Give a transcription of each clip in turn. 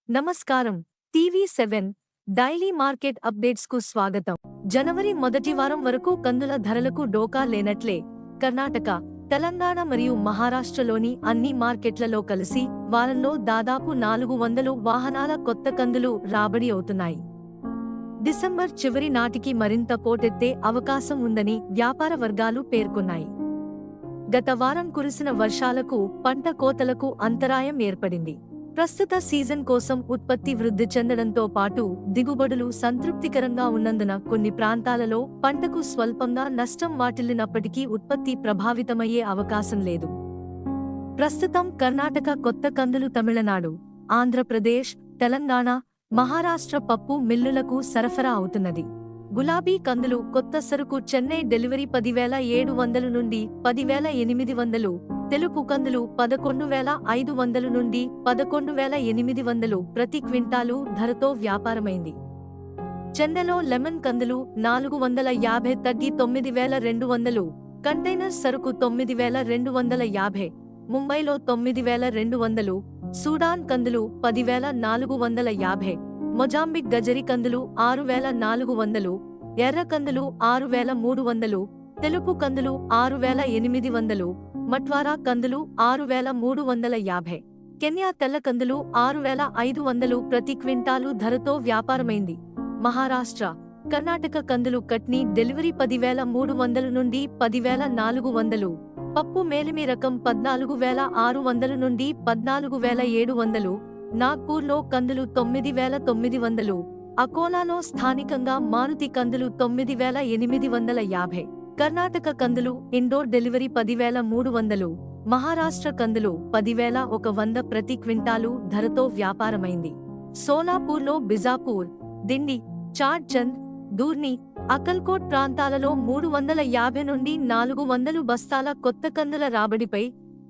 నమస్కారం. టీవీ7 daily market updates కు స్వాగతం. జనవరి మొదటి వారం వరకు కందుల ధరలకు డోకా లేనట్లే. కర్ణాటక, తెలంగాణ మరియు మహారాష్ట్రలోని అన్ని మార్కెట్లలో కలిసి వారంలో దాదాపు 400 వాహనాల కొత్త కందులు రాబడి అవుతున్నాయి. డిసెంబర్ చివరి నాటికి మరింత పోటెత్తే అవకాశం ఉందని వ్యాపార వర్గాలు పేర్కొన్నాయి. గత వారం కురిసిన వర్షాలకు పంట కోతలకు అంతరాయం ఏర్పడింది. ప్రస్తుత సీజన్ కోసం ఉత్పత్తి వృద్ధి చెందడంతో పాటు దిగుబడులు సంతృప్తికరంగా ఉన్నందున కొన్ని ప్రాంతాలలో పంటకు స్వల్పంగా నష్టం వాటిల్లినప్పటికీ ఉత్పత్తి ప్రభావితమయ్యే అవకాశం లేదు. ప్రస్తుతం కర్ణాటక కొత్త కందులు తమిళనాడు, ఆంధ్రప్రదేశ్, తెలంగాణ, మహారాష్ట్ర పప్పు మిల్లులకు సరఫరా అవుతున్నది. గులాబీ కందులు కొత్త సరుకు చెన్నై డెలివరీ 10,700 నుండి 10,800, తెలుపు కందులు 11,500 నుండి 11,800 ప్రతి క్వింటాలు ధరతో వ్యాపారమైంది. చెన్నైలో లెమన్ కందులు 450 తగ్గి 9,200, కంటైనర్ సరుకు 9,250, ముంబైలో 9,200, సూడాన్ కందులు 10,450, మొజాంబిక్ గజరి కందులు 6,400, ఎర్ర కందులు 6,300, తెలుపు కందులు 6,800, మట్వారా కందులు 6,350, కెన్యా తెల్ల కందులు 6,500 ప్రతి క్వింటాలు ధరతో వ్యాపారమైంది. మహారాష్ట్ర, కర్ణాటక కందులు కట్నీ డెలివరీ 10,300 నుండి 10,400, పప్పు మేలిమి రకం 14,600 నుండి 14,700, నాగ్పూర్లో కందులు 9,900, అకోలాలో స్థానికంగా మారుతి కందులు 9,850, కర్ణాటక కందులు ఇండోర్ డెలివరీ 10,300, మహారాష్ట్ర కందులు 10,100 ప్రతి క్వింటాలు ధరతో వ్యాపారమైంది. సోలాపూర్లో బిజాపూర్, దిండి, చాడ్చంద్, దూర్ని, అకల్కోట్ ప్రాంతాలలో 350 నుండి 400 బస్తాల కొత్త కందుల రాబడిపై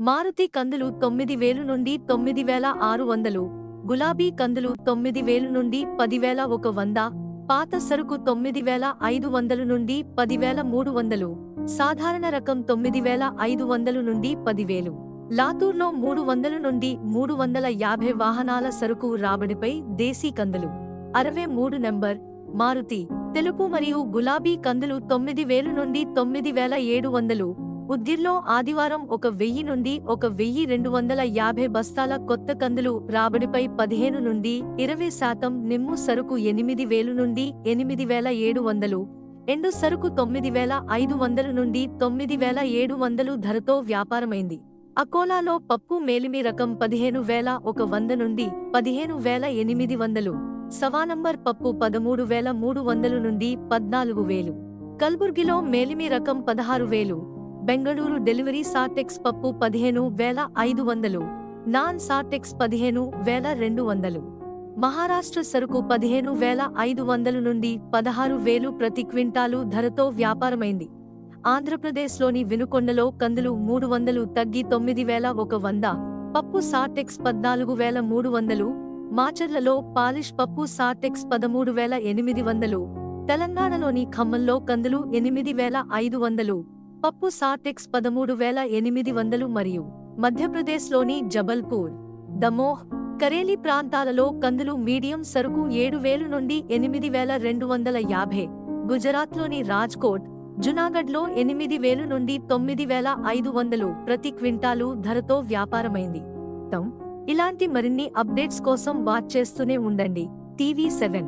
మారుతి కందులు 9,000 నుండి 9,600, గులాబీ కందులు 9,000 నుండి 10,100, పాత సరుకు 9,500 నుండి 10,300, సాధారణ రకం 9,500 నుండి 10,000. లాతూర్లో 300 నుండి 350 వాహనాల సరుకు రాబడిపై దేశీ కందులు 63 నంబర్, మారుతి, తెలుపు మరియు గులాబీ కందులు 9,000 నుండి 9,700, ఉద్గిర్లో ఆదివారం 1,000 నుండి 1,250 బస్తాల కొత్త కందులు రాబడిపై 15 నుండి 20% నిమ్ము సరుకు 8,000 నుండి 8,700, ఎండు సరుకు 9,500 నుండి 9,700 ధరతో వ్యాపారమైంది. అకోలాలో పప్పు మేలిమి రకం 15,100 నుండి 15,800, సవానంబర్ పప్పు 13,300 నుండి 14,000, కల్బుర్గిలో మేలిమి రకం 16,000, బెంగళూరు డెలివరీ సాటెక్స్ పప్పు 15,500, నాన్ సాటెక్స్ 15,200, మహారాష్ట్ర సరుకు 15,500 నుండి 16,000 ప్రతి క్వింటాలు ధరతో వ్యాపారమైంది. ఆంధ్రప్రదేశ్లోని వినుకొండలో కందులు 300 తగ్గి 9,100, పప్పు సాటెక్స్ 14,300, మాచర్లలో పాలిష్ పప్పు సాటెక్స్ 13,800, తెలంగాణలోని ఖమ్మంలో కందులు 8,500, పప్పు సాటెక్స్ 13,800 మరియు మధ్యప్రదేశ్లోని జబల్పూర్, దమోహ్, కరేలి ప్రాంతాలలో కందులు మీడియం సరుకు 7,000 నుండి 8,250, గుజరాత్లోని రాజ్కోట్, జునాగఢ్లో 8,000 నుండి 9,500 ప్రతి క్వింటాలు ధరతో వ్యాపారమైంది. ఇలాంటి మరిన్ని అప్డేట్స్ కోసం వాచ్ చేస్తూనే ఉండండి టీవీ7.